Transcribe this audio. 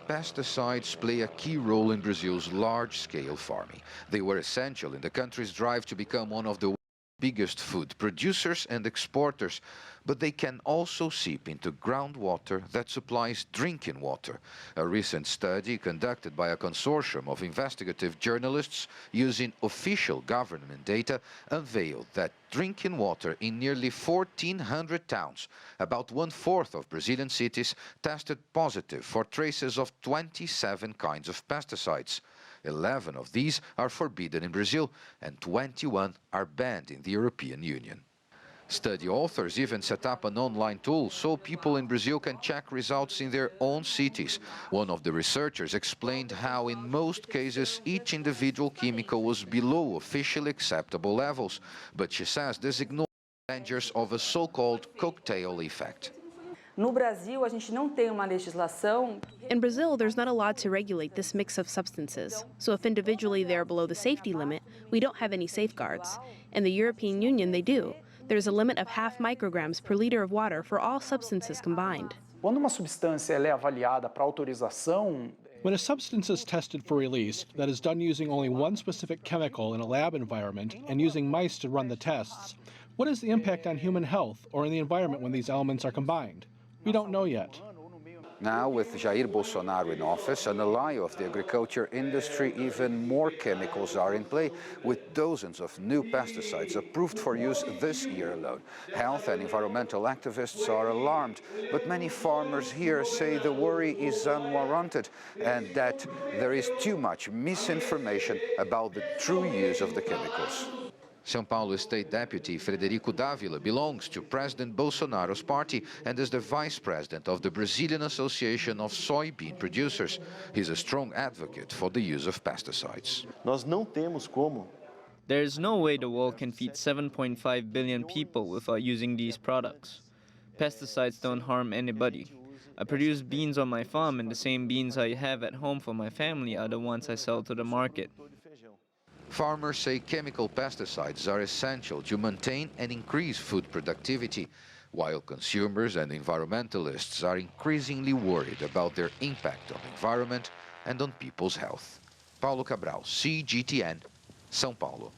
Pesticides play a key role in Brazil's large-scale farming. They were essential in the country's drive to become one of the biggest food producers and exporters, but they can also seep into groundwater that supplies drinking water. A recent study conducted by a consortium of investigative journalists using official government data unveiled that drinking water in nearly 1,400 towns, about 1/4 of Brazilian cities, tested positive for traces of 27 kinds of pesticides. 11 of these are forbidden in Brazil and 21 are banned in the European Union. Study authors even set up an online tool so people in Brazil can check results in their own cities. One of the researchers explained how in most cases each individual chemical was below officially acceptable levels, but she says this ignores the dangers of a so-called cocktail effect. No Brasil, a gente não tem uma legislação. In Brazil, there's not a law to regulate this mix of substances. So if individually they're below the safety limit, we don't have any safeguards. In the European Union, they do. There's a limit of 0.5 micrograms per liter of water for all substances combined. Quando uma substância ela é avaliada para autorização, when a substance is tested for release, that is done using only one specific chemical in a lab environment and using mice to run the tests, what is the impact on human health or in the environment when these elements are combined? We don't know yet. Now, with Jair Bolsonaro in office, an ally of the agriculture industry, even more chemicals are in play, with dozens of new pesticides approved for use this year alone. Health and environmental activists are alarmed, but many farmers here say the worry is unwarranted and that there is too much misinformation about the true use of the chemicals. Sao Paulo State Deputy Frederico Dávila belongs to President Bolsonaro's party and is the vice president of the Brazilian Association of Soybean Producers. He's a strong advocate for the use of pesticides. Nós não temos como. There is no way the world can feed 7.5 billion people without using these products. Pesticides don't harm anybody. I produce beans on my farm, and the same beans I have at home for my family are the ones I sell to the market. Farmers say chemical pesticides are essential to maintain and increase food productivity, while consumers and environmentalists are increasingly worried about their impact on the environment and on people's health. Paulo Cabral, CGTN, São Paulo.